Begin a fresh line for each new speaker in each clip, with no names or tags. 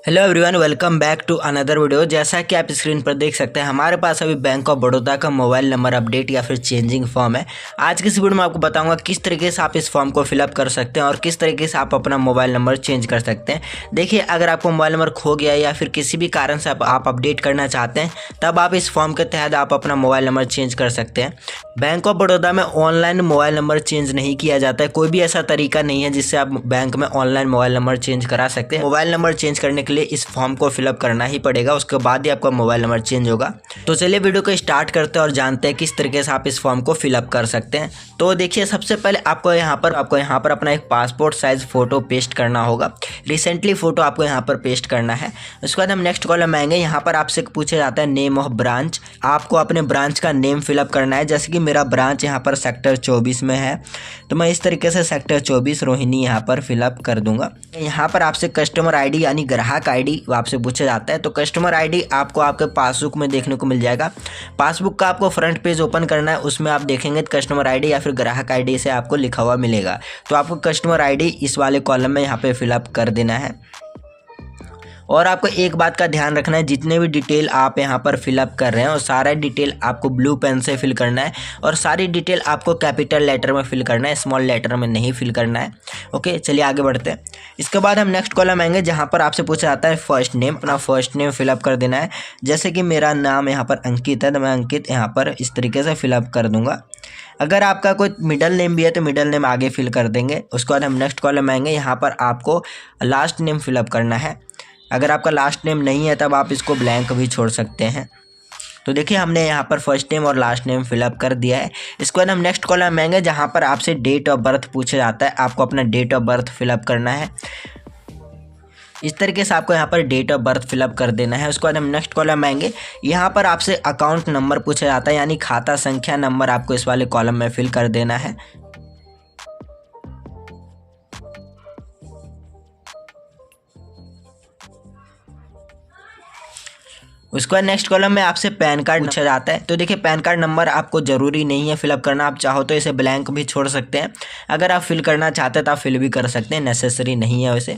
Hello everyone, welcome back to another video. जैसा कि आप स्क्रीन पर देख सकते हैं, हमारे पास अभी बैंक ऑफ बड़ौदा का मोबाइल नंबर अपडेट या फिर चेंजिंग फॉर्म है। आज की इस वीडियो में आपको बताऊंगा किस तरीके से आप इस फॉर्म को फिलअप कर सकते हैं और किस तरीके से आप अपना मोबाइल नंबर चेंज कर सकते हैं। देखिए, अगर आपको मोबाइल नंबर खो गया या फिर किसी भी कारण से आप अपडेट करना चाहते हैं, तब आप इस फॉर्म के तहत आप अपना मोबाइल नंबर चेंज कर सकते हैं। बैंक ऑफ बड़ौदा में ऑनलाइन मोबाइल नंबर चेंज नहीं किया जाता है। कोई भी ऐसा तरीका नहीं है जिससे आप बैंक में ऑनलाइन मोबाइल नंबर चेंज करा सकते हैं। मोबाइल नंबर चेंज करने के लिए इस फॉर्म को फिलअप करना ही पड़ेगा, उसके बाद ही आपका मोबाइल नंबर चेंज होगा। तो चलिए वीडियो को स्टार्ट करते हैं और जानते हैं किस तरीके से आप इस फॉर्म को फिलअप कर सकते हैं। तो देखिए, सबसे पहले आपको यहाँ पर अपना एक पासपोर्ट साइज फोटो पेस्ट करना होगा। रिसेंटली फोटो आपको यहाँ पर पेस्ट करना है। उसके बाद हम नेक्स्ट कॉलम में आएंगे। यहाँ पर आपसे पूछा जाता है नेम ऑफ ब्रांच। आपको अपने ब्रांच का नेम फिलअप करना है। जैसे कि मेरा ब्रांच यहाँ पर सेक्टर 24 में है, तो मैं इस तरीके से सेक्टर 24 रोहिणी यहाँ पर फिलअप कर दूंगा। यहाँ पर आपसे कस्टमर आईडी यानी ग्राहक आईडी आपसे पूछा जाता है। तो कस्टमर आईडी आपको आपके पासबुक में देखने को मिल जाएगा। पासबुक का आपको फ्रंट पेज ओपन करना है, उसमें आप देखेंगे कस्टमर आईडी या फिर ग्राहक आईडी से आपको लिखा हुआ मिलेगा। तो आपको कस्टमर आईडी इस वाले कॉलम में यहाँ पे फिलअप कर देना है। और आपको एक बात का ध्यान रखना है, जितने भी डिटेल आप यहाँ पर फिलअप कर रहे हैं और सारा डिटेल आपको ब्लू पेन से फिल करना है और सारी डिटेल आपको कैपिटल लेटर में फिल करना है, स्मॉल लेटर में नहीं फिल करना है। ओके, चलिए आगे बढ़ते हैं। इसके बाद हम नेक्स्ट कॉलम आएंगे, जहाँ पर आपसे पूछा जाता है फर्स्ट नेम। अपना फर्स्ट नेम फिलअप कर देना है। जैसे कि मेरा नाम यहाँ पर अंकित है, तो मैं अंकित यहाँ पर इस तरीके से फिलअप कर दूंगा। अगर आपका कोई मिडल नेम भी है तो मिडल नेम आगे फिल कर देंगे। उसके बाद हम नेक्स्ट कॉलम आएंगे, यहाँ पर आपको लास्ट नेम फिलअप करना है। अगर आपका लास्ट नेम नहीं है तब आप इसको ब्लैंक भी छोड़ सकते हैं। तो देखिए, हमने यहाँ पर फर्स्ट नेम और लास्ट नेम फिलअप कर दिया है। इसके बाद हम नेक्स्ट कॉलम में आएंगे, जहाँ पर आपसे डेट ऑफ बर्थ पूछा जाता है। आपको अपना डेट ऑफ बर्थ फिलअप करना है। इस तरीके से आपको यहाँ पर डेट ऑफ बर्थ फिलअप कर देना है। उसके बाद हम नेक्स्ट कॉलम में आएंगे, यहाँ पर आपसे अकाउंट नंबर पूछा जाता है, यानी खाता संख्या नंबर आपको इस वाले कॉलम में फिल कर देना है। उसके बाद नेक्स्ट कॉलम में आपसे पैन कार्ड पूछा जाता है। तो देखिए, पैन कार्ड नंबर आपको ज़रूरी नहीं है फिलअप करना। आप चाहो तो इसे ब्लैंक भी छोड़ सकते हैं। अगर आप फिल करना चाहते हैं तो आप फिल भी कर सकते हैं, नेसेसरी नहीं है वैसे।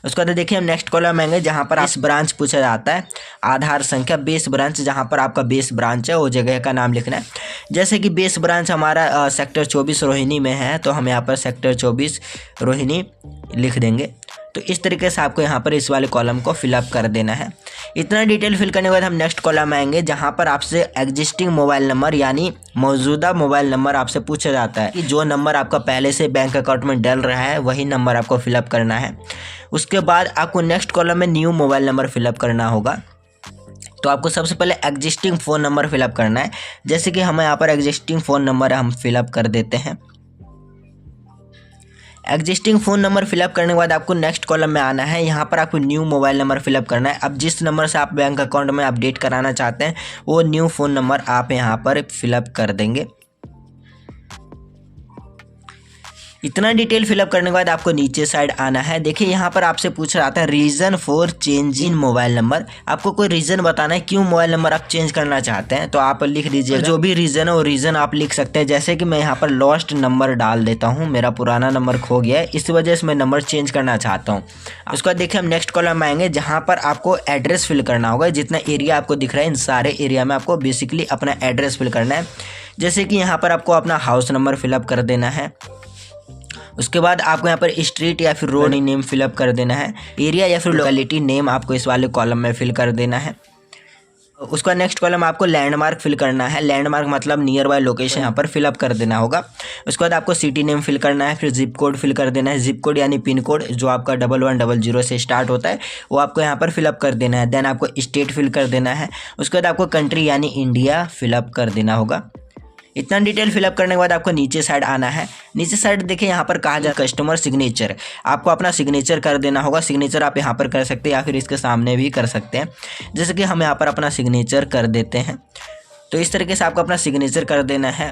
उसके बाद देखिए, हम नेक्स्ट कॉलम आएंगे, जहाँ पर इस ब्रांच पूछा जाता है। आधार संख्या बेस ब्रांच, जहाँ पर आपका बेस ब्रांच है वो जगह का नाम लिखना है। जैसे कि बेस ब्रांच हमारा सेक्टर 24 रोहिणी में है, तो हम यहाँ पर सेक्टर 24 रोहिणी लिख देंगे। तो इस तरीके से आपको यहाँ पर इस वाले कॉलम को फिलअप कर देना है। इतना डिटेल फिल करने के बाद हम नेक्स्ट कॉलम में आएंगे, जहाँ पर आपसे एग्जिस्टिंग मोबाइल नंबर यानी मौजूदा मोबाइल नंबर आपसे पूछा जाता है कि जो नंबर आपका पहले से बैंक अकाउंट में डल रहा है वही नंबर आपको फिलअप करना है। उसके बाद आपको नेक्स्ट कॉलम में न्यू मोबाइल नंबर फिलअप करना होगा। तो आपको सबसे पहले एग्जिस्टिंग फ़ोन नंबर फिलअप करना है। जैसे कि हमें यहाँ पर एग्जिस्टिंग फ़ोन नंबर हम फिलअप कर देते हैं। एग्जिस्टिंग फ़ोन नंबर फिलअप करने के बाद आपको नेक्स्ट कॉलम में आना है। यहाँ पर आपको न्यू मोबाइल नंबर फिलअप करना है। अब जिस नंबर से आप बैंक अकाउंट में अपडेट कराना चाहते हैं वो न्यू फ़ोन नंबर आप यहाँ पर फिलअप कर देंगे। इतना डिटेल फिलअप करने के बाद आपको नीचे साइड आना है। देखिए, यहाँ पर आपसे पूछा जाता है reason for change in mobile number. आपको कोई रीज़न बताना है क्यों मोबाइल नंबर आप चेंज करना चाहते हैं, तो आप लिख दीजिएगा। जो भी रीज़न है वो रीज़न आप लिख सकते हैं। जैसे कि मैं यहाँ पर लॉस्ट नंबर डाल देता हूँ, मेरा पुराना नंबर खो गया है, इस वजह से मैं नंबर चेंज करना चाहता हूँ। उसके बाद देखिए, हम नेक्स्ट कॉलम में आएंगे, जहाँ पर आपको एड्रेस फिल करना होगा। जितना एरिया आपको दिख रहा है, इन सारे एरिया में आपको बेसिकली अपना एड्रेस फिल करना है। जैसे कि यहाँ पर आपको अपना हाउस नंबर फिलअप कर देना है। उसके बाद आपको यहाँ पर स्ट्रीट या फिर रोड नेम फिलअप कर देना है। एरिया या फिर लोकेलिटी नेम आपको इस वाले कॉलम में फिल कर देना है। उसका नेक्स्ट कॉलम आपको लैंडमार्क फिल करना है। लैंडमार्क मतलब नियर बाय लोकेशन यहाँ पर फिलअप कर देना होगा। उसके बाद आपको सिटी नेम फिल करना है, फिर जिप कोड फिल कर देना है। जिप कोड यानी पिन कोड जो आपका 1100 से स्टार्ट होता है वो आपको यहाँ पर फिलअप कर देना है। देन आपको स्टेट फिल कर देना है। उसके बाद आपको कंट्री यानी इंडिया फिलअप कर देना होगा। इतना डिटेल फिलअप करने के बाद आपको नीचे साइड आना है। नीचे साइड देखिए, यहाँ पर कहा जाए कस्टमर सिग्नेचर। आपको अपना सिग्नेचर कर देना होगा। सिग्नेचर आप यहाँ पर कर सकते हैं या फिर इसके सामने भी कर सकते हैं। जैसे कि हम यहाँ पर अपना सिग्नेचर कर देते हैं। तो इस तरीके से आपको अपना सिग्नेचर कर देना है।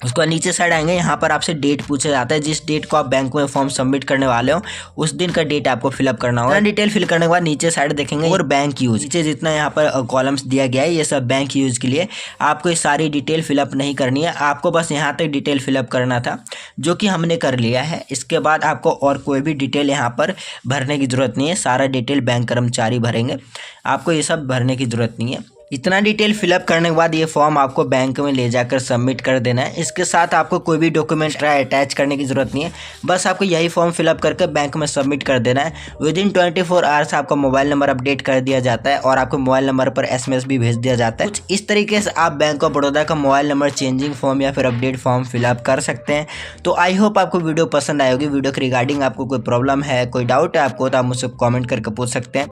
उसके बाद नीचे साइड आएंगे, यहाँ पर आपसे डेट पूछा जाता है, जिस डेट को आप बैंक में फॉर्म सबमिट करने वाले हो उस दिन का डेट आपको फिलअप करना होगा। डिटेल फिल करने के बाद नीचे साइड देखेंगे और बैंक यूज, नीचे जितना यहाँ पर कॉलम्स दिया गया है ये सब बैंक यूज के लिए। आपको ये सारी डिटेल फिलअप नहीं करनी है, आपको बस यहाँ तक डिटेल फिलअप करना था जो कि हमने कर लिया है। इसके बाद आपको और कोई भी डिटेल यहाँ पर भरने की जरूरत नहीं है, सारा डिटेल बैंक कर्मचारी भरेंगे, आपको ये सब भरने की जरूरत नहीं है। इतना डिटेल फिलअप करने के बाद ये फॉर्म आपको बैंक में ले जाकर सबमिट कर देना है। इसके साथ आपको कोई भी डॉक्यूमेंट अटैच करने की ज़रूरत नहीं है, बस आपको यही फॉर्म फिलअप करके बैंक में सबमिट कर देना है। विदिन 24 आवर्स आपका मोबाइल नंबर अपडेट कर दिया जाता है और आपको मोबाइल नंबर पर SMS भी भेज दिया जाता है। कुछ इस तरीके से आप बैंक ऑफ बड़ौदा का मोबाइल नंबर चेंजिंग फॉर्म या फिर अपडेट फॉर्म फिलअप कर सकते हैं। तो आई होप आपको वीडियो पसंद आएगी। वीडियो के रिगार्डिंग आपको कोई प्रॉब्लम है, कोई डाउट है आपको, तो आप मुझसे कॉमेंट करके पूछ सकते हैं।